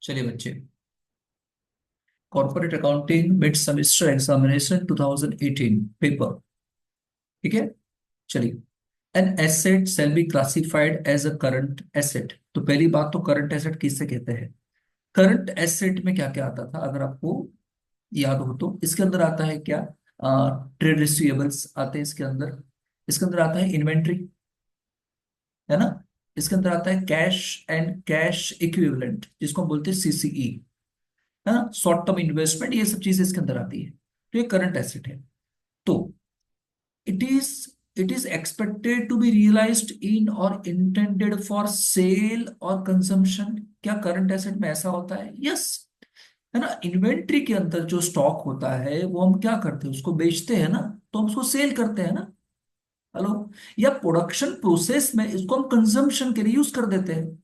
चलिए बच्चे, corporate accounting mid semester examination 2018 paper. ठीक है। चलिए, an asset shall be classified as a current asset. तो पहली बात तो करंट एसेट किससे कहते हैं। करंट एसेट में क्या क्या आता था, अगर आपको याद हो तो इसके अंदर आता है क्या, ट्रेड रिसीवेबल्स आते हैं इसके अंदर। इसके अंदर आता है इन्वेंट्री, है ना। इसके अंदर आता है कैश एंड कैश इक्विवेलेंट, जिसको हम बोलते हैं सीसीई, है ना। शॉर्ट टर्म इन्वेस्टमेंट, ये सब चीजें इसके अंदर आती है। तो ये करंट एसेट है। तो it is it is expected to be realised in और इंटेंडेड फॉर सेल और कंजम्पशन। क्या करंट एसेट में ऐसा होता है? यस, है ना। इन्वेंट्री के अंदर जो स्टॉक होता है वो हम क्या करते हैं, उसको बेचते हैं ना। तो हम उसको सेल करते हैं ना। हेलो। या प्रोडक्शन प्रोसेस में इसको हम कंजम्पशन के लिए यूज कर देते हैं।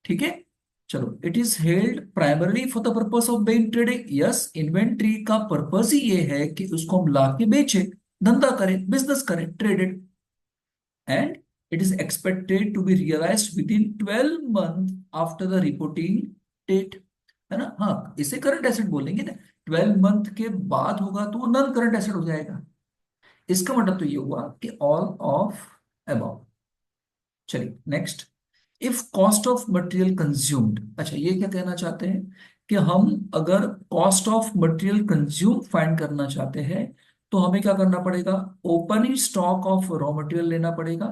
ठीक है। चलो, it is held primarily for the purpose of being trading. Yes, inventory का पर्पस ही ये है कि उसको हम ला के बेचे, धंधा करें, बिजनेस करें, traded. And it is expected to be realised within 12 month after the reporting date, है ना। हाँ, इसे करंट एसेट बोलेंगे ना। 12 मंथ के बाद होगा तो वो नॉन करंट एसेट हो जाएगा। इसका मतलब तो ये हुआ कि ऑल ऑफ अबव। चलिए next. If cost of material consumed, अच्छा ये क्या कहना चाहते हैं कि हम अगर cost of material consume find करना चाहते हैं तो हमें क्या करना पड़ेगा, opening stock of raw material लेना पड़ेगा,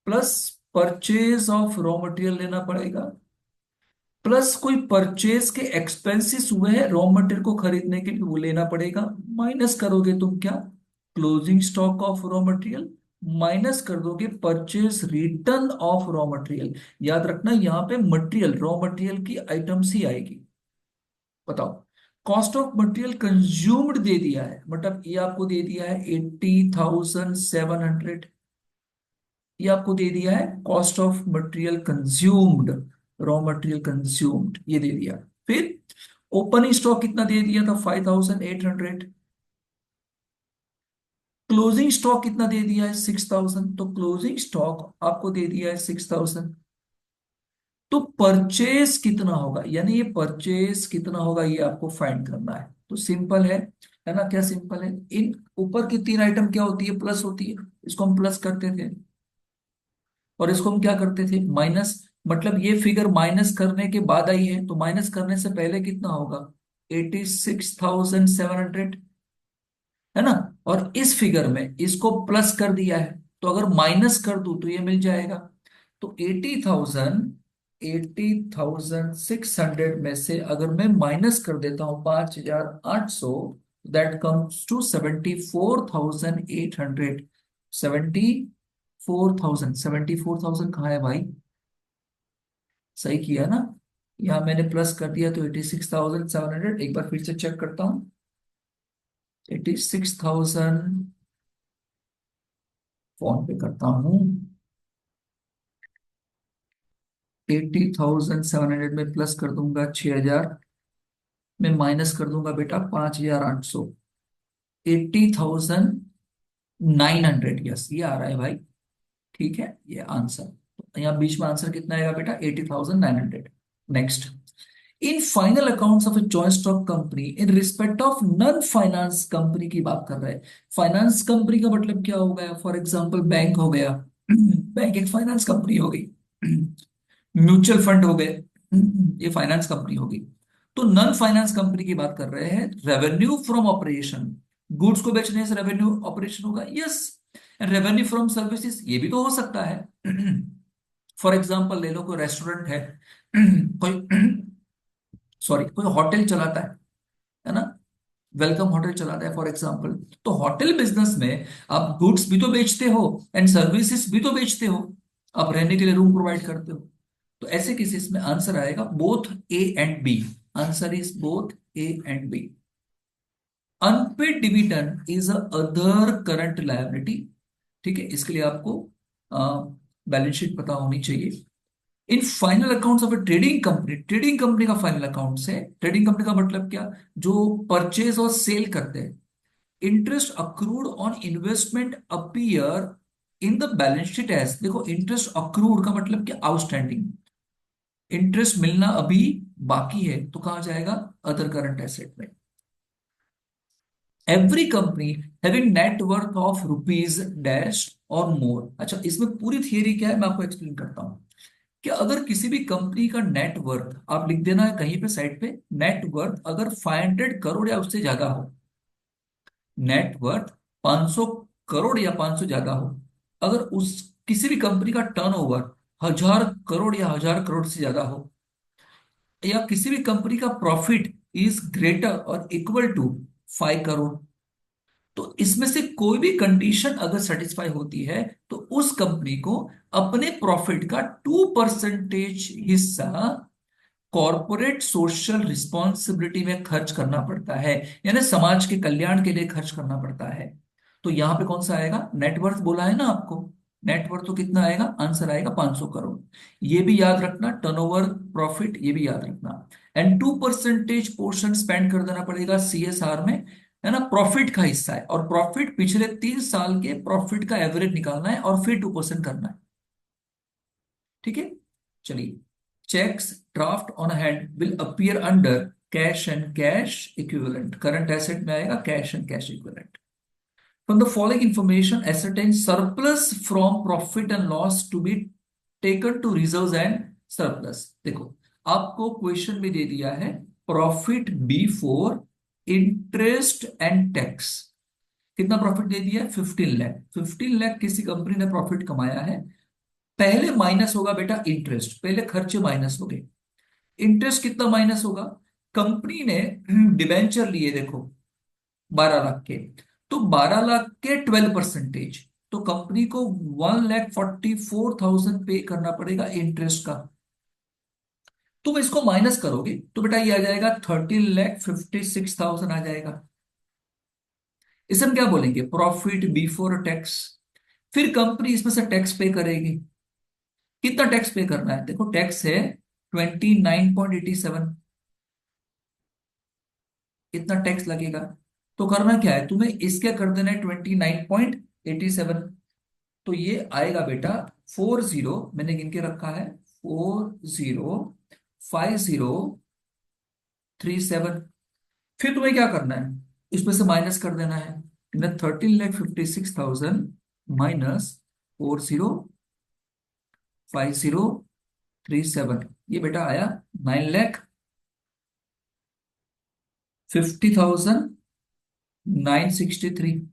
plus purchase of raw material लेना पड़ेगा, प्लस कोई परचेज के एक्सपेंसेस हुए हैं रॉ मटेरियल को खरीदने के लिए, वो लेना पड़ेगा। माइनस करोगे तुम क्या, closing stock of raw material, minus कर दोगे purchase return of raw material. याद रखना यहाँ पे मटेरियल, रॉ मटेरियल की आइटम्स ही आएगी। बताओ, कॉस्ट ऑफ मटेरियल कंज्यूम्ड दे दिया है, मतलब ये आपको दे दिया है 80,700। ये आपको दे दिया है cost of material consumed, raw material consumed ये दे दिया। फिर ओपनिंग स्टॉक कितना दे दिया था, 5,800। क्लोजिंग स्टॉक कितना दे दिया है, 6,000। तो क्लोजिंग स्टॉक आपको दे दिया है 6,000। तो परचेस कितना होगा, यानी ये परचेस कितना होगा ये आपको फाइंड करना है। तो सिंपल है ना। क्या सिंपल है, इन ऊपर की तीन आइटम क्या होती है, प्लस होती है। इसको हम प्लस करते थे और इसको हम क्या करते थे, माइनस। मतलब ये फिगर माइनस करने के बाद आई है तो माइनस करने से पहले कितना होगा, 86,700, है ना। और इस फिगर में इसको प्लस कर दिया है तो अगर माइनस कर दूं तो ये मिल जाएगा। तो 80,600 में से अगर मैं माइनस कर देता हूं 5,800, दैट कम्स टू 74,800। 74,000 कहाँ है भाई, सही किया ना। यहाँ मैंने प्लस कर दिया तो 86,700। एक बार फिर से चेक करता हूँ, 86,000 फोन पे करता हूँ। 80,700 में प्लस कर दूंगा 6,000, में माइनस कर दूंगा बेटा 5,800। 80,900, यस ये आ रहा है भाई। ठीक है, ये आंसर। तो यहाँ बीच में आंसर कितना आएगा बेटा, 80,900। Next. In final accounts of a joint stock company in respect of non finance company की बात कर रहे हैं। फाइनेंस कंपनी का मतलब क्या हो गया, फॉर एग्जांपल बैंक हो गया। बैंक एक फाइनेंस कंपनी हो गई। म्यूचुअल फंड हो गए, ये फाइनेंस कंपनी होगी। तो नॉन फाइनेंस कंपनी की बात कर रहे हैं, रेवेन्यू फ्रॉम ऑपरेशन, गुड्स को बेचने से रेवेन्यू ऑपरेशन होगा, यस। रेवेन्यू फ्रॉम सर्विसेज ये भी तो हो सकता है। फॉर एग्जांपल ले लो, कोई रेस्टोरेंट है, कोई सॉरी कोई होटल चलाता है ना, वेलकम होटल चलाता है फॉर एग्जांपल। तो होटल बिजनेस में आप गुड्स भी तो बेचते हो एंड सर्विसेज भी तो बेचते हो, आप रहने के लिए रूम प्रोवाइड करते हो। तो ऐसे केसेस में आंसर आएगा both A and B. Answer is both A and B. Unpaid dividend is other current liability. ठीक है, इसके लिए आपको बैलेंस शीट पता होनी चाहिए। In final accounts of a trading company, trading company का फाइनल अकाउंट्स है। ट्रेडिंग कंपनी का मतलब क्या, जो परचेज और सेल करते हैं। Interest accrued on investment appear in the balance sheet as, देखो इंटरेस्ट अक्रूड का मतलब क्या, आउटस्टैंडिंग। इंटरेस्ट मिलना अभी बाकी है, तो कहाँ जाएगा? अदर करंट एसेट में। Every company having net worth of rupees dash और मोर। अच्छा, इसमें पूरी थियरी क्या है मैं आपको एक्सप्लेन करता हूं। कि अगर किसी भी कंपनी का नेट वर्थ, आप लिख देना है कहीं पे साइड पे, नेट वर्थ अगर 500 करोड़ या उससे ज्यादा हो, नेट वर्थ 500 करोड़ या 500 ज्यादा हो, अगर उस किसी भी कंपनी का टर्नओवर 1000 करोड़ या 1000 करोड़ से ज्यादा हो, या किसी भी कंपनी का प्रॉफिट इज ग्रेटर और इक्वल टू 5 करोड़, तो इसमें से कोई भी कंडीशन अगर सेटिस्फाई होती है तो उस कंपनी को अपने प्रॉफिट का 2% हिस्सा कॉरपोरेट सोशल रिस्पॉन्सिबिलिटी में खर्च करना पड़ता है, यानी समाज के कल्याण के लिए खर्च करना पड़ता है। तो यहां पे कौन सा आएगा? नेटवर्थ बोला है ना आपको, नेटवर्थ तो कितना आएगा? आंसर आएगा 500 करोड़। ये भी याद रखना, टर्नओवर, प्रॉफिट, ये भी याद रखना। एंड 2% पोर्शन स्पेंड कर देना पड़ेगा सीएसआर में, है ना, प्रॉफिट का हिस्सा है, और प्रॉफिट पिछले 3 साल के प्रॉफिट का एवरेज निकालना है और फिर 2% करना है। ठीक है, चलिए। Cheques draft on hand will appear under cash and cash equivalent. Current asset में आएगा cash and cash equivalent. From the following information ascertain surplus from profit and loss to be taken to reserves and surplus. देखो, आपको question में दे दिया है profit before interest and tax. कितना profit दे दिया है? 15 लाख। 15 लाख किसी कंपनी ने प्रॉफिट कमाया है। पहले माइनस होगा बेटा इंटरेस्ट, पहले खर्चे माइनस हो गए। इंटरेस्ट कितना माइनस होगा? कंपनी ने डिबेंचर लिए देखो 12 लाख के, तो 12 लाख के 12%, तो कंपनी को 1,44,000 पे करना पड़ेगा इंटरेस्ट का। तुम इसको माइनस करोगे तो बेटा ये आ जाएगा 13,56,000 आ जाएगा। इसे हम क्या बोलेंगे? Profit before tax. फिर कंपनी इसमें से टैक्स पे करेगी। कितना टैक्स पे करना है? देखो टैक्स है 29.87, इतना टैक्स लगेगा। तो करना क्या है तुम्हें? इसके कर देना है 29.87। तो ये आएगा बेटा 40, मैंने गिन के रखा है, 405037। फिर तुम्हें क्या करना है? इसमें से माइनस कर देना है। 13,56,000 माइनस 405037, ये बेटा आया 9,50,963।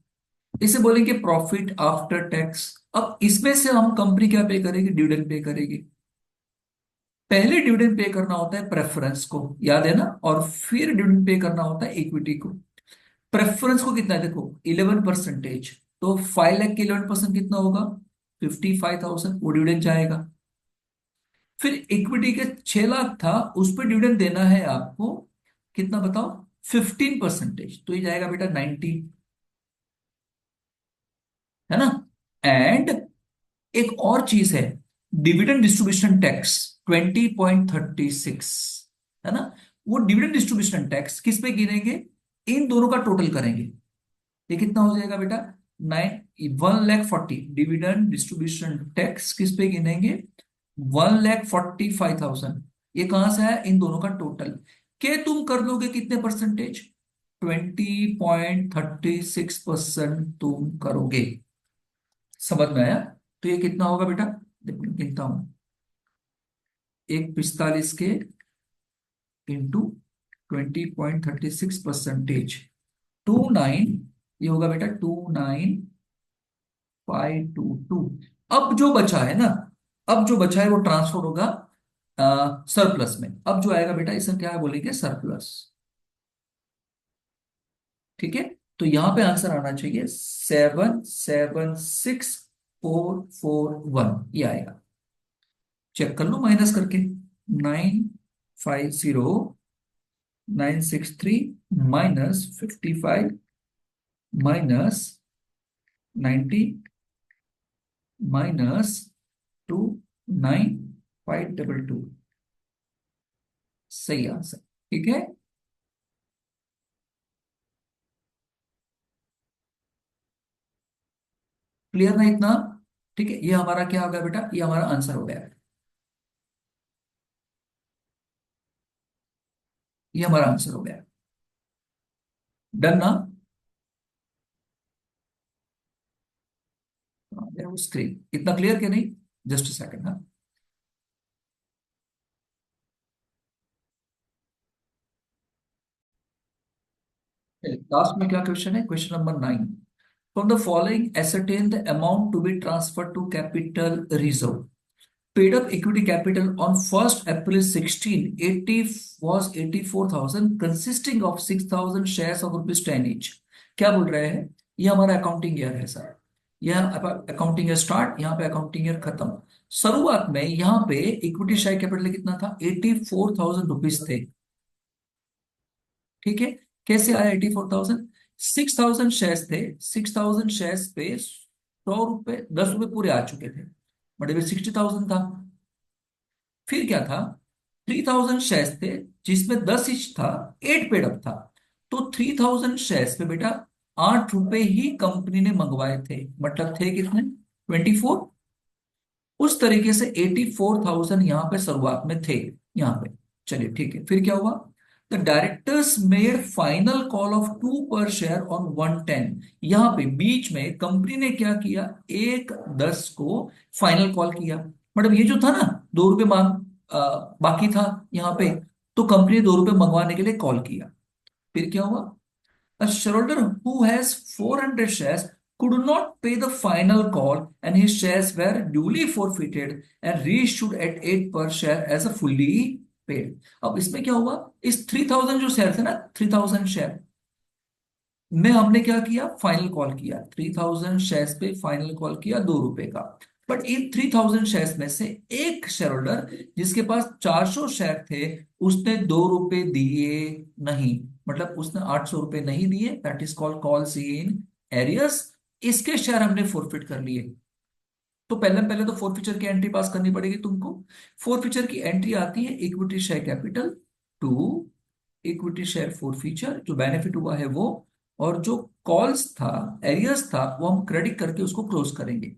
इसे बोलेंगे प्रॉफिट आफ्टर टैक्स। अब इसमें से हम कंपनी क्या पे करेगी? डिविडेंड पे करेगी। पहले डिविडेंड पे करना होता है प्रेफरेंस को, याद है ना, और फिर डिविडेंड पे करना होता है इक्विटी को। प्रेफरेंस को कितना है? देखो 11%, तो 5 लाख के 11% कितना होगा? 55,000, वो डिविडेंड जाएगा। फिर इक्विटी के 6 लाख था, उस पर डिविडेंड देना है आपको, कितना बताओ? 15%, तो ये जाएगा बेटा 90, है ना। एंड एक और चीज है, डिविडेंड डिस्ट्रीब्यूशन टैक्स 20.36, है ना। वो डिविडेंड डिस्ट्रीब्यूशन टैक्स किस पे गिनेंगे? इन दोनों का टोटल करेंगे। ये कितना हो जाएगा बेटा? 1,40,000। डिविडेंड डिस्ट्रीब्यूशन टैक्स किस पे गिनेंगे? 1,45,000। ये कहां से आया? इन दोनों का टोटल। के तुम कर लोगे कितने परसेंटेज? 20.36% तुम करोगे। समझ में आया? तो ये कितना होगा बेटा? देखो गिनता हूं, एक 45 के इंटू 20.36%, 29, ये होगा बेटा 29,522। अब जो बचा है ना, अब जो बचा है वो ट्रांसफर होगा सरप्लस में। अब जो आएगा बेटा इसे क्या बोलेंगे? सरप्लस। ठीक है, तो यहां पे आंसर आना चाहिए 7,76441, ये आएगा। चेक कर लो माइनस करके। 9,50,963 माइनस 55 माइनस 90 माइनस 29,522, सही आंसर। ठीक है, क्लियर ना इतना? ठीक है, ये हमारा क्या हो गया बेटा? ये हमारा आंसर हो गया। ये हमारा आंसर हो गया। डन ना? वो स्क्रीन इतना क्लियर कि नहीं? Just second. हाँ, लास्ट में क्या क्वेश्चन है? Question number 9। From the following ascertain the amount to be transfer to capital reserve. Paid up equity capital on 1st April 16, 80 was 84,000 consisting of 6,000 shares of rupees 10 each। क्या बोल रहे हैं? ये हमारा अकाउंटिंग ईयर है sir. यह accounting year start, यहाँ पे अकाउंटिंग ईयर खत्म। शुरुआत में यहाँ पे इक्विटी शेयर कैपिटल कितना था? 84,000 रुपीज थे। ठीक है। कैसे आया 84,000? 6,000 शेयर्स थे। 6,000 शेयर्स पे 100 रुपए, 10 रुपए पूरे आ चुके थे, बट 60,000 था। फिर क्या था? 3,000 शेयर्स थे जिसमें 10 ईच था, 8 पेड अप था। तो 3,000 शेयर्स पे बेटा 8 रुपए ही कंपनी ने मंगवाए थे, मतलब थे कितने? 24। उस तरीके से 84,000 यहाँ पे शुरुआत में थे, यहाँ पे। चलिए ठीक है, फिर क्या हुआ? The directors made final call of 2 पर शेयर ऑन 110। यहाँ पे बीच में कंपनी ने क्या किया? 1:10 को फाइनल कॉल किया। मतलब ये जो था ना, 2 रुपए मांग बाकी था यहाँ पे, तो कंपनी ने 2 रुपए मंगवाने के लिए कॉल किया। फिर क्या हुआ? A shareholder who has 400 shares could not pay the final call and his shares were duly forfeited and reissued at 8 per share as a fully paid। अब इसमें क्या हुआ? इस 3,000 जो शेयर थे ना, 3,000 शेयर में हमने क्या किया? फाइनल कॉल किया। 3,000 शेयर्स पे फाइनल कॉल किया 2 रुपए का। बट इन 3,000 शेयर्स में से एक शेयर होल्डर जिसके पास 400 शेयर थे, उसने 2 रुपए दिए नहीं, मतलब उसने 800 रुपए नहीं दिए। That is called calls in arrears. इसके शेयर हमने फोरफिट कर लिए। तो पहले पहले तो फोरफिचर की एंट्री पास करनी पड़ेगी तुमको। फोरफिचर की एंट्री आती है equity share capital to equity share forfeiture, जो बेनिफिट हुआ है वो, और जो कॉल्स था, एरियर्स था, वो हम क्रेडिट करके उसको क्लोज करेंगे।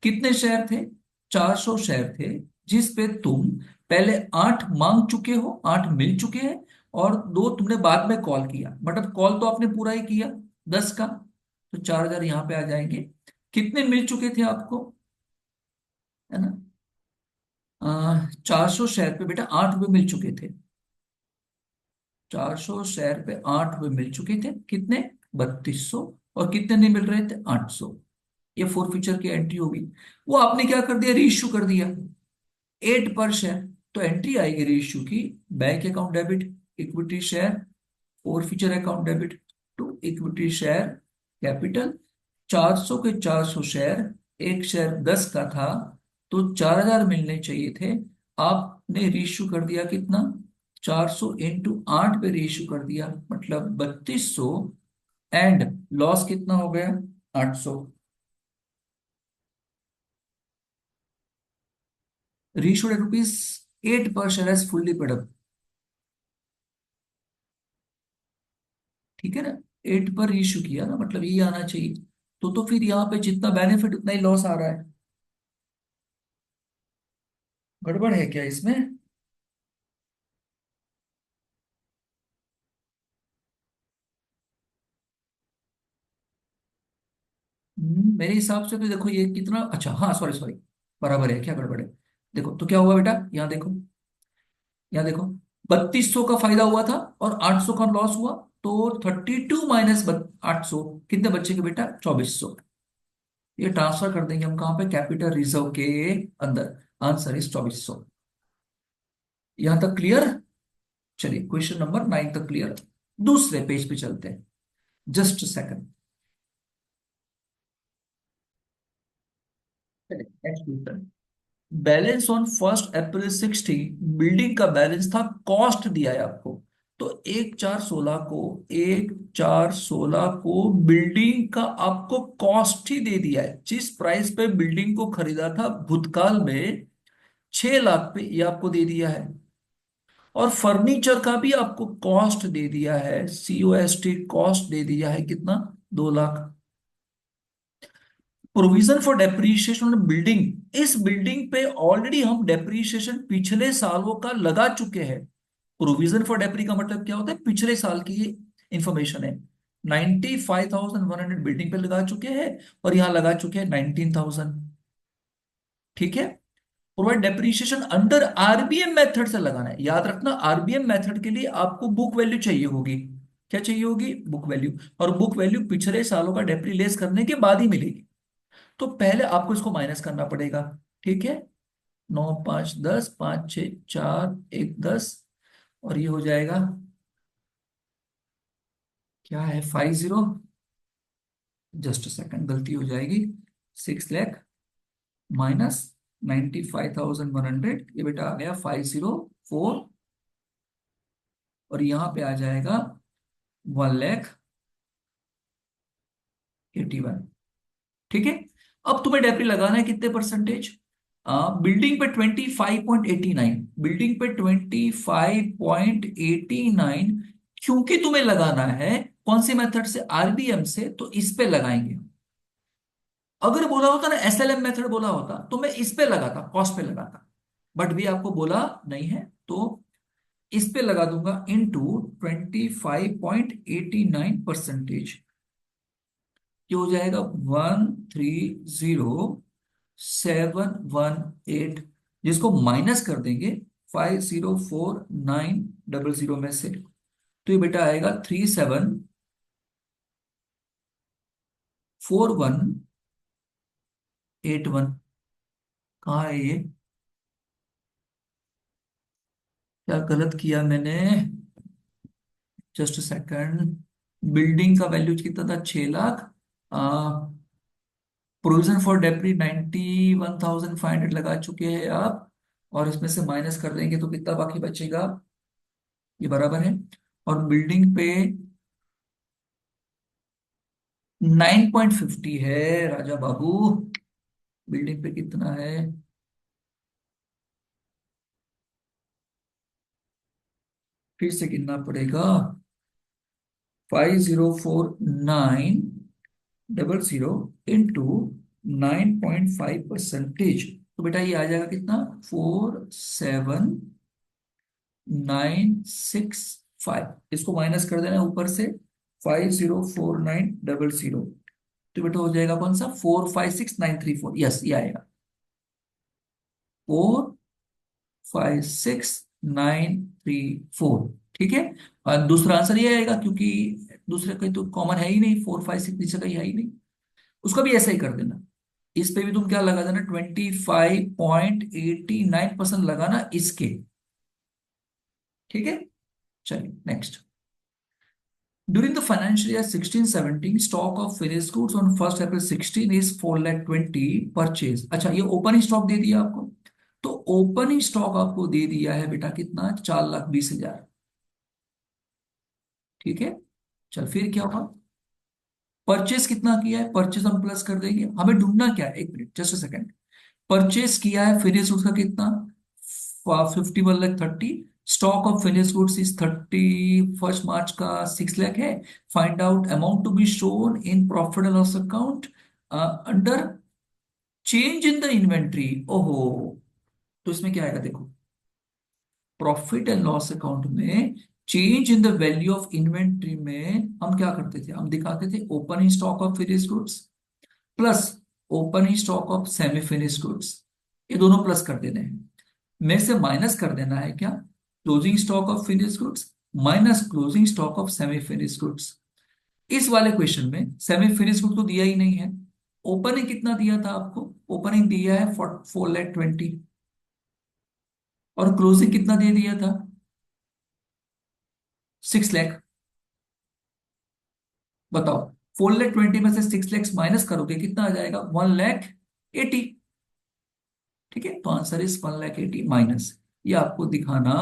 कितने शेयर थे? 400 शेयर थे, जिस पे तुम पहले 8 मांग चुके हो, 8 मिल चुके हैं, और 2 तुमने बाद में कॉल किया। मतलब कॉल तो आपने पूरा ही किया 10 का, तो 4,000 यहाँ पे आ जाएंगे। कितने मिल चुके थे आपको? है ना? 400 शेयर पे बेटा 8 रुपए मिल चुके थे। 400 शेयर पे 8 रुपए मिल चुके थे। कितने? 3200। और कितने नहीं मिल रहे थे? 800। ये फोर फीचर की एंट्री होगी। वो आपने क्या कर दिया? रीइश्यू कर दिया 8 पर शेयर। तो एंट्री आएगी रीइश्यू की, bank account debit, equity share forfeiture account debit to equity share capital. 400 के 400 शेयर, एक शेयर 10 का था, तो 4,000 मिलने चाहिए थे। आपने रीइश्यू कर दिया कितना? 400 इंटू 8 पे रीइश्यू कर दिया, मतलब 3200। एंड लॉस कितना हो गया? 800। Reissued rupees 8 per share as fully paid up. ठीक है ना? 8 पर रीइश्यू किया ना, मतलब ये आना चाहिए। तो फिर यहाँ पे जितना बेनिफिट उतना ही लॉस आ रहा है। गड़बड़ है क्या इसमें? मेरे हिसाब से तो देखो ये कितना अच्छा, हाँ सॉरी सॉरी, बराबर है। क्या गड़बड़ है? देखो तो क्या हुआ बेटा, यहाँ देखो, यहाँ देखो। 3200 का फायदा हुआ था और 800 का लॉस हुआ। तो 32 माइनस 800 कितने बच्चे के बेटा? 2400। ये ट्रांसफर कर देंगे हम कहाँ पे? कैपिटल रिजर्व के अंदर। Answer is 2400। यहां तक क्लियर? चलिए क्वेश्चन नंबर 9 तक क्लियर। दूसरे पेज पे चलते हैं। Just second. Next question. Balance on 1 April 16, building का बैलेंस था, कॉस्ट दिया है आपको। तो 1/4/16 को बिल्डिंग का आपको कॉस्ट ही दे दिया है। जिस प्राइस पे बिल्डिंग को खरीदा था भूतकाल में 6 लाख पे, ये आपको दे दिया है। और फर्नीचर का भी आपको कॉस्ट दे दिया है, COST कॉस्ट दे दिया है कितना? 2 lakh. Provision for depreciation on building, इस बिल्डिंग पे ऑलरेडी हम डेप्रीशिएशन पिछले सालों का लगा चुके हैं। प्रोविजन फॉर डेप्री का मतलब क्या होता है, पिछले साल की इंफॉर्मेशन है। 95,100 बिल्डिंग पे लगा चुके हैं और यहाँ लगा चुके हैं 19,000। ठीक है। Provide depreciation under RBM method से लगाना है। याद रखना, आरबीएम मेथड के लिए आपको बुक वैल्यू चाहिए होगी। क्या चाहिए होगी? Book value. और बुक वैल्यू पिछले सालों का डेप्री लेस करने के बाद ही मिलेगी। तो पहले आपको इसको माइनस करना पड़ेगा। ठीक है। 9 5 10, 5 6 4 1 10, और ये हो जाएगा, क्या है, 50, जस्ट सेकंड गलती हो जाएगी, 6 लाख माइनस 95,100, ये बेटा आ गया 504, और यहाँ पे आ जाएगा 1,81,000। ठीक है। अब तुम्हें डेप्री लगाना है कितने परसेंटेज? बिल्डिंग पे 25.89, बिल्डिंग पे 25.89, क्योंकि तुम्हें लगाना है कौन सी मेथड से, आरबीएम से, तो इस पे लगाएंगे। अगर बोला होता ना एसएलएम मेथड बोला होता तो मैं इस पे लगाता, कॉस्ट पे लगाता, बट भी आपको बोला नहीं है, तो इस पे लगा दूंगा इनटू 25.89%। ये हो जाएगा 130,718, जिसको माइनस कर देंगे 504900 में से, तो ये बेटा आएगा 374181। कहाँ है ये? क्या गलत किया मैंने? Just second. बिल्डिंग का वैल्यू कितना था? 6 लाख। प्रोविजन फॉर डेप्री 91,500 लगा चुके हैं आप, और इसमें से माइनस कर देंगे तो कितना बाकी बचेगा? ये बराबर है। और बिल्डिंग पे 9.50 है राजा बाबू। बिल्डिंग पे कितना है? फिर से गिनना पड़ेगा। 504900 इंटू 9.5%। तो बेटा ये आ जाएगा कितना? 47,965। इसको माइनस कर देना ऊपर से, 504900, तो बेटा हो जाएगा कौन सा? 456934। यस, ये आएगा 456934। ठीक है। और दूसरा आंसर ये आएगा, क्योंकि दूसरे का तो कॉमन है ही नहीं, 4 5 6 नीचे का ही है ही नहीं। उसका भी ऐसा ही कर देना। इस पे भी तुम क्या लगा देना, 25.89% लगाना इसके। ठीक है। चलिए next. During the financial year 16-17, stock of finished goods on 1st April 16 is 4,20,000 purchase. अच्छा, ये ओपनिंग स्टॉक दे दिया आपको, तो ओपनिंग स्टॉक आपको दे दिया है बेटा कितना? 4,20,000। ठीक है। चल फिर क्या होगा? परचेस कितना किया है? परचेस हम प्लस कर देंगे। हमें ढूंढना क्या है, एक minute just a second. Purchase किया है फिनिश गुड्स का कितना? 51,30,000। Stock of finish goods is 31 March का 6 लाख है। Find out amount to be shown in profit and loss account under change in the inventory. ओहो, तो इसमें क्या आएगा देखो, प्रॉफिट एंड लॉस अकाउंट में change in the value of inventory में हम क्या करते थे? हम दिखाते थे opening stock of finish goods plus opening stock of semi finish goods, ये दोनों प्लस कर देने हैं। में से माइनस कर देना है क्या? Closing stock of finish goods minus closing stock of semi finish goods. इस वाले क्वेश्चन में सेमी फिनिश गुड तो दिया ही नहीं है। ओपनिंग कितना दिया था आपको? ओपनिंग दिया है 4,20,000, और क्लोजिंग कितना दे दिया था? 6 लाख। बताओ, 4,20,000 में से 6 लाख माइनस करोगे कितना आ जाएगा? 1,80,000। ठीक है, तो आंसर इज 1,80,000 माइनस। ये आपको दिखाना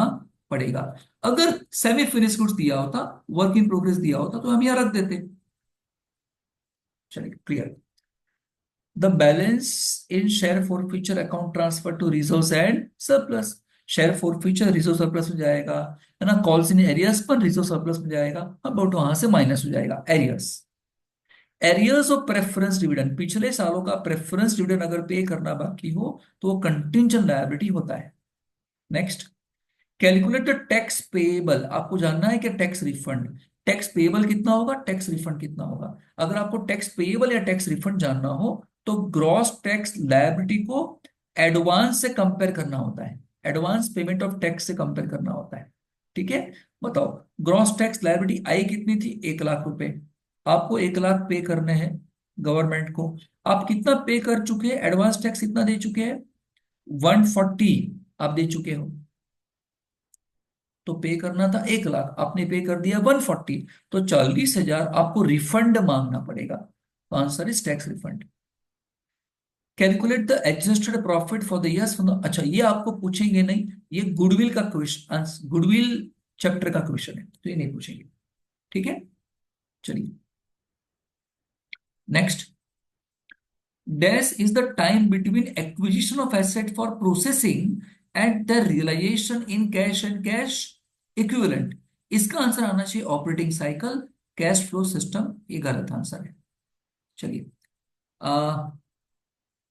पड़ेगा। अगर सेमी फिनिश गुड्स दिया होता, वर्क इन प्रोग्रेस दिया होता, तो हम यहाँ रख देते। चलिए clear. The balance in share forfeiture account transfer to reserves and surplus. Share forfeiture reserve surplus में जाएगा, है ना। कॉल्स इन एरियर्स पर रिजर्व सरप्लस में जाएगा, अबाउट वहां से माइनस हो जाएगा arrears. Arrears of preference dividend, पिछले सालों का प्रेफरेंस डिविडेंड अगर पे करना बाकी हो तो वो कंटिंजेंट लायबिलिटी होता है। Next. Calculate the tax payable, आपको जानना है कि टैक्स रिफंड, टैक्स पेएबल कितना होगा, टैक्स रिफंड कितना होगा। अगर आपको टैक्स पेएबल या टैक्स रिफंड जानना हो तो ग्रॉस टैक्स लायबिलिटी को एडवांस से कंपेयर करना होता है, एडवांस पेमेंट ऑफ टैक्स से कंपेयर करना होता है। ठीक है, बताओ ग्रॉस टैक्स लायबिलिटी आई कितनी थी, 1 लाख रुपए, आपको 1 लाख पे करने हैं गवर्नमेंट को। आप कितना पे कर चुके हैं, एडवांस टैक्स कितना दे चुके हैं, 140 आप दे चुके हो। तो पे करना था 1 लाख, आपने पे कर दिया 140, तो 40,000 आपको रिफंड मांगना पड़ेगा। तो answer is tax refund. Calculate the adjusted profit for the years from the, अच्छा ये आपको पूछेंगे नहीं, ये गुडविल का क्वेश्चन, गुडविल चैप्टर का क्वेश्चन है, तो ये नहीं पूछेंगे। ठीक है, चलिए next. Dash is the time between acquisition of asset for processing and the realization in cash and cash equivalent। इसका आंसर आना चाहिए operating cycle, cash flow system, ये गलत आंसर है। चलिए,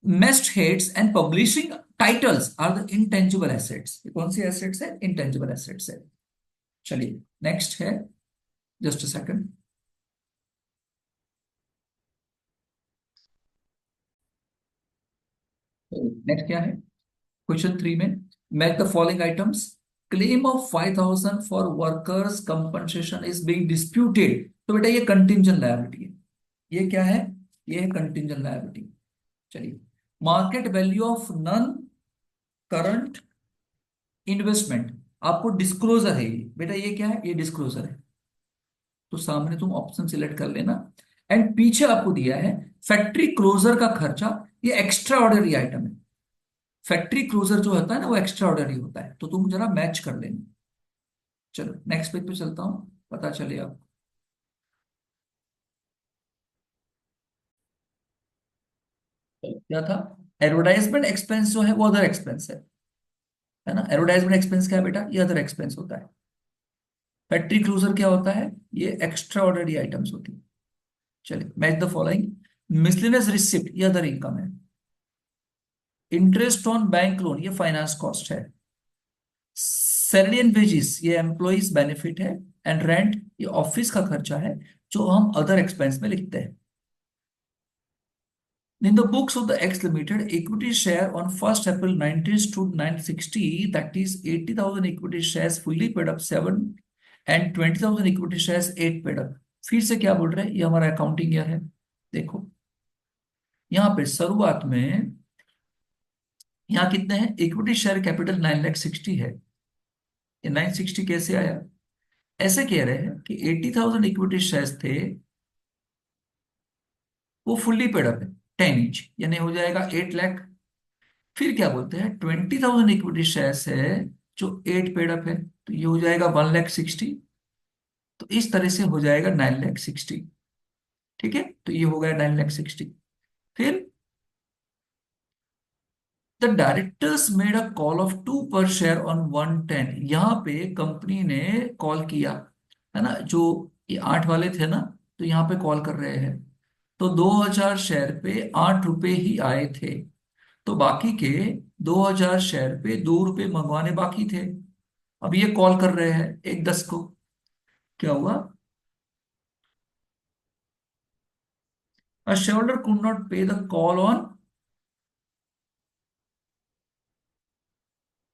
mastheads and publishing titles are the intangible assets, ये कौन सी एसेट्स है, इंटेंजिबल एसेट्स है। चलिए नेक्स्ट है, जस्ट अ सेकंड, नेक्स्ट क्या है, क्वेश्चन 3 में match the following items. Claim of 5,000 for workers compensation is being disputed, तो बेटा ये कंटिंजेंट लायबिलिटी है, ये क्या है, ये है कंटिंजेंट लायबिलिटी। चलिए, market value of non current investment, आपको डिस्क्लोजर है ये, बेटा ये क्या है, ये डिस्क्लोजर है, तो सामने तुम ऑप्शन सिलेक्ट कर लेना। एंड पीछे आपको दिया है फैक्ट्री क्लोजर का खर्चा, ये एक्स्ट्रा ऑर्डनरी आइटम है, फैक्ट्री क्लोजर जो होता है ना वो एक्स्ट्रा ऑर्डनरी होता है, तो तुम जरा मैच कर लेना। चलो नेक्स्ट पेज पे चलता हूं, पता चले आपको। क्या था, एडवर्टाइजमेंट एक्सपेंस जो है वो अदर एक्सपेंस है ना, एडवर्टाइजमेंट एक्सपेंस क्या है बेटा, ये अदर एक्सपेंस होता है। फैक्ट्री क्लोजर क्या होता है, ये एक्स्ट्रा ऑर्डिनरी आइटम्स होती है। चलिए, match the following. Miscellaneous receipt ये अदर इनकम है, इंटरेस्ट ऑन बैंक लोन ये फाइनेंस कॉस्ट है, सैलरी एंड वेजेस ये एम्प्लॉइज बेनिफिट है, एंड रेंट ये ऑफिस का खर्चा है जो हम अदर एक्सपेंस में लिखते हैं। In the books of the X Limited, equity share on 1st April 19 stood 960, that is 80,000 equity shares fully paid up 7 and 20,000 equity shares 8 paid up। फिर से क्या बोल रहे हैं, ये हमारा अकाउंटिंग ईयर है। देखो यहाँ पे शुरुआत में यहाँ कितने हैं, इक्विटी शेयर कैपिटल 9,60 है, ये 960 कैसे आया, ऐसे कह रहे हैं कि 80,000 इक्विटी शेयर्स थे, वो फुल्ली पेड अप है 10 इंच, यानी हो जाएगा 8 लाख। फिर क्या बोलते हैं, 20,000 इक्विटी शेयर्स है जो 8 पेड अप है, तो ये हो जाएगा 1,60,000, तो इस तरह से हो जाएगा 9,60,000। ठीक है, तो ये हो गया 9,60,000। फिर the directors made a call of 2 पर शेयर ऑन 110, यहाँ पे कंपनी ने कॉल किया, है ना, जो ये 8 वाले थे ना, तो यहाँ पे कॉल कर रहे हैं, तो 2,000 शेयर पे 8 रुपए ही आए थे, तो बाकी के 2,000 शेयर पे 2 रुपए मंगवाने बाकी थे। अब ये कॉल कर रहे हैं 1:10 को, क्या हुआ, a shareholder could not pay the call on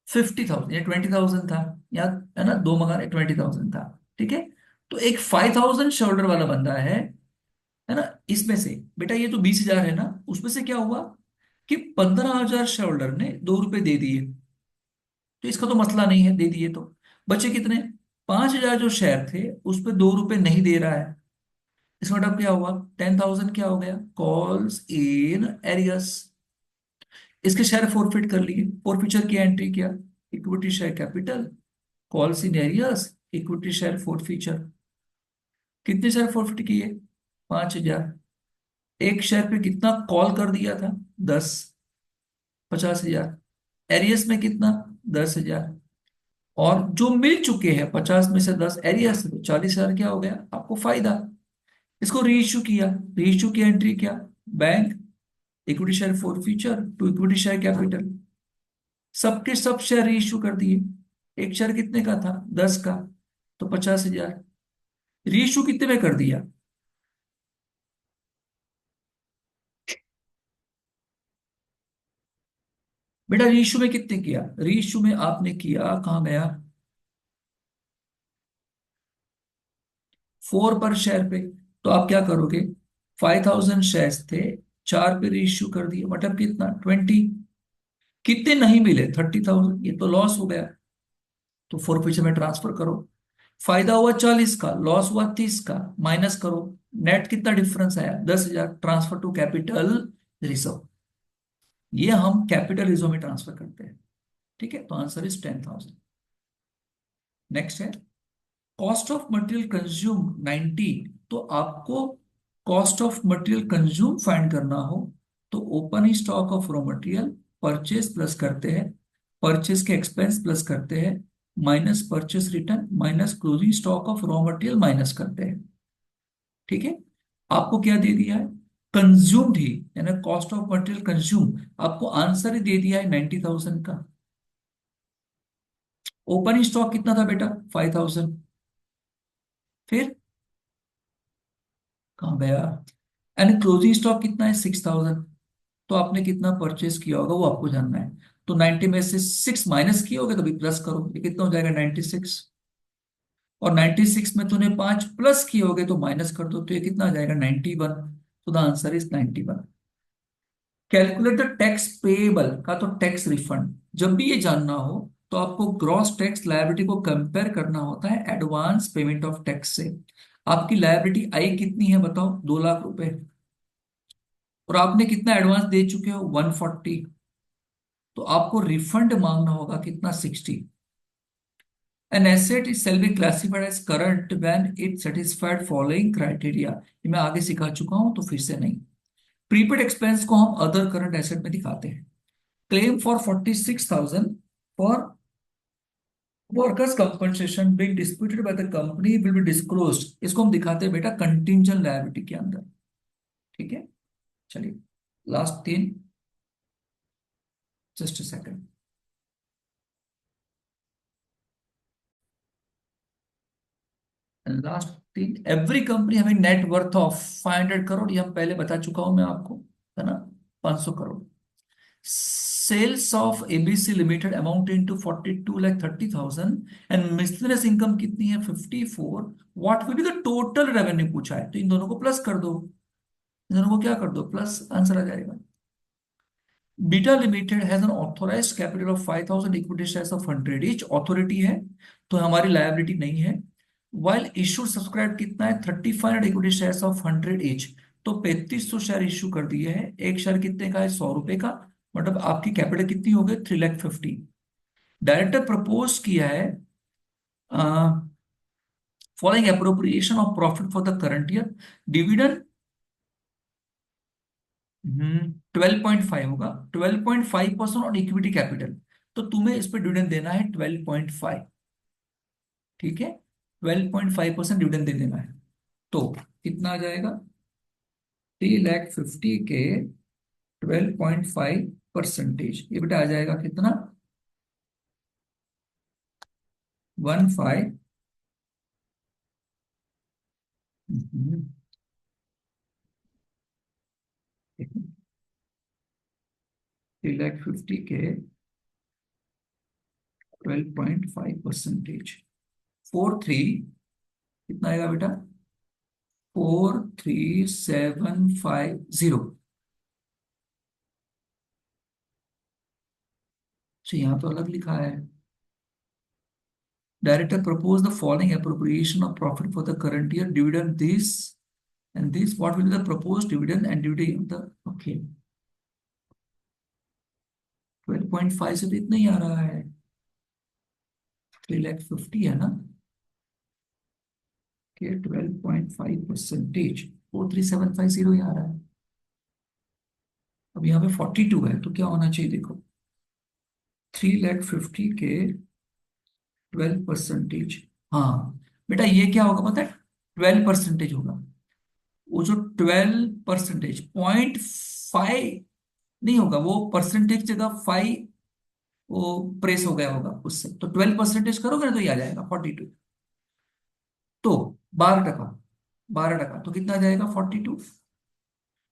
50,000, ये 20,000 था, या है ना, दो मंगाने 20,000 था। ठीक है, तो एक 5,000 शोल्डर वाला बंदा है ना, इसमें से बेटा ये तो 20,000 है ना, उसमें से क्या हुआ कि 15,000 शोल्डर ने 2 रुपए दे दिए, तो इसका तो मसला नहीं है, दे दिए तो बचे कितने, 5,000 जो शेयर थे उस पे 2 रुपए नहीं दे रहा है, इसका मतलब क्या हुआ, 10,000 क्या हो गया, कॉल्स इन एरियस, इसके शेयर फोरफिट कर लिए, फोरफिचर की एंट्री किया, equity share capital, calls in arrears, equity share forfeiture, कितने शेयर फोरफिट किए, 5,000, एक शेयर पे कितना कॉल कर दिया था, 10, 50,000, एरियस में कितना, 10,000, और जो मिल चुके हैं 50 में से 10 एरियस, तो 40,000 क्या हो गया आपको फायदा। इसको रीइश्यू किया, रीइश्यू की एंट्री क्या, bank, equity share forfeiture to equity share capital, सबके सब शेयर रीइश्यू कर दिए। एक शेयर कितने का था? 10 का। तो 50,000। रीइश्यू कितने में कर दिया? बेटा रीइश्यू में कितने किया? रीइश्यू में आपने किया, कहाँ गया, 4 पर शेयर पे। तो आप क्या करोगे, 5,000 शेयर्स थे, 4 पे रीइश्यू कर दिए, मतलब कितना, 20। कितने नहीं मिले? 30,000। ये तो लॉस हो गया, तो फोर में ट्रांसफर करो। फायदा हुआ 40 का, लॉस हुआ 30 का, माइनस करो। नेट कितना डिफरेंस आया? 10,000। Transfer to capital reserve. ये हम कैपिटल रिजर्व में ट्रांसफर करते हैं। ठीक है, तो आंसर इज 10,000। नेक्स्ट है कॉस्ट ऑफ मटेरियल कंज्यूम 90। तो आपको cost of material consume find करना हो, तो open stock of raw material purchase plus करते हैं, परचेज के एक्सपेंस प्लस करते हैं, minus purchase return minus closing stock of raw material minus करते हैं। ठीक है, आपको क्या दे दिया है? कंज्यूम्ड ही, यानी कॉस्ट ऑफ मटेरियल कंज्यूम। आपको आंसर ही दे दिया है 90,000 का। ओपन स्टॉक कितना था बेटा? 5,000। फिर कहाँ गया? एंड क्लोजिंग स्टॉक कितना है? 6,000। तो आपने कितना परचेस किया होगा वो आपको जानना है। तो 90 में से 6 माइनस किए होगे, तो भी प्लस करो, ये कितना हो जाएगा? 96। और 96 में तूने 5 प्लस किए होगे, तो माइनस कर दो, तो ये कितना आ जाएगा? 91। तो the answer is 91। Calculate the tax payable का, तो टैक्स रिफंड जब भी ये जानना हो, तो आपको ग्रॉस टैक्स लायबिलिटी को कंपेयर करना होता है एडवांस पेमेंट ऑफ टैक्स से। आपकी लायबिलिटी आई कितनी है बताओ? 2 लाख रुपए। और आपने कितना एडवांस दे चुके हो? 140। तो आपको रिफंड मांगना होगा कितना? 60। An asset is shall be classified as current when it satisfied following criteria। ये मैं आगे सिखा चुका हूं, तो फिर से नहीं। प्रीपेड एक्सपेंस को हम अदर करंट एसेट में दिखाते हैं। Claim for 46,000 for workers compensation being disputed by the company will be disclosed। इसको हम दिखाते हैं बेटा कंटिंजेंट लायबिलिटी के अंदर। ठीक है, चलिए last 3। Just a second. Last 3, every company हमें नेट वर्थ ऑफ 500 करोड़, ये हम पहले बता चुका हूं मैं आपको, है ना, 500 crore. Sales of ABC limited amounting to 42,30,000 and miscellaneous income कितनी है? 54। What will be the total revenue पूछा है, तो इन दोनों को प्लस कर दो, इन दोनों को क्या कर दो? प्लस, आंसर आ जाएगा। Beta limited has an authorised capital of 5,000 equity shares of 100 each. Authority है, तो हमारी लायबिलिटी नहीं है। वाइल इशू सब्सक्राइब कितना है? 3,500 इक्विटी शेयर्स ऑफ 100 ईच। तो 3,500 शेयर इशू कर दिए हैं। एक शेयर कितने का है? 100 रुपए का। मतलब आपकी कैपिटल कितनी हो गई? 3,50,000। डायरेक्टर प्रपोज किया है following appropriation of profit for the current year. Dividend 12.5 होगा। 12.5% ऑन इक्विटी कैपिटल। तो तुम्हें इस पे डिविडेंड देना है 12.5। ठीक है, 12.5% डिविडेंड दे देना है। तो कितना आ जाएगा? 3,50,000 के 12.5%, ये बेटा आ जाएगा कितना? 15। 3,50,000 के 12.5%। 43 कितना आएगा बेटा? 43,750। अच्छा, यहाँ तो अलग लिखा है। Director proposed the following appropriation of profit for the current year, dividend this and this. What will be the proposed dividend and dividend the, okay, 12.5 से तो इतना ही आ रहा है, 3,50,000 है ना, के 12.5%, 43,750 ही आ रहा है। अब यहाँ पे 42 है, तो क्या होना चाहिए देखो, 3,50,000 के 12%। हाँ बेटा, ये क्या होगा पता है? 12% होगा। वो जो 12%, 0.5 नहीं होगा, वो परसेंटेज जगह 5 वो प्रेस हो गया होगा उससे, तो 12% करोगे ना तो ये आ जाएगा 42। तो 12%, 12% तो कितना आ जाएगा 42।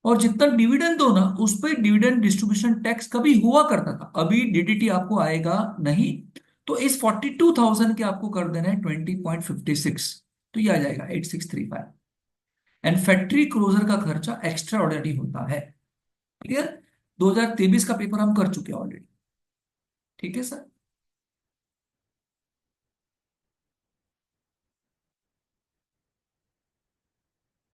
और जितना डिविडेंड दो ना उस पर डिविडेंड डिस्ट्रीब्यूशन टैक्स कभी हुआ करता था, अभी डीडीटी आपको आएगा नहीं। तो इस 42,000 के आपको कर देना है 20.56, तो ये आ जाएगा 8635। एंड फैक्ट्री क्लोजर का खर्चा एक्स्ट्रा ऑर्डिनरी होता है। क्लियर? 2023 का पेपर हम कर चुके हैं ऑलरेडी। ठीक है सर।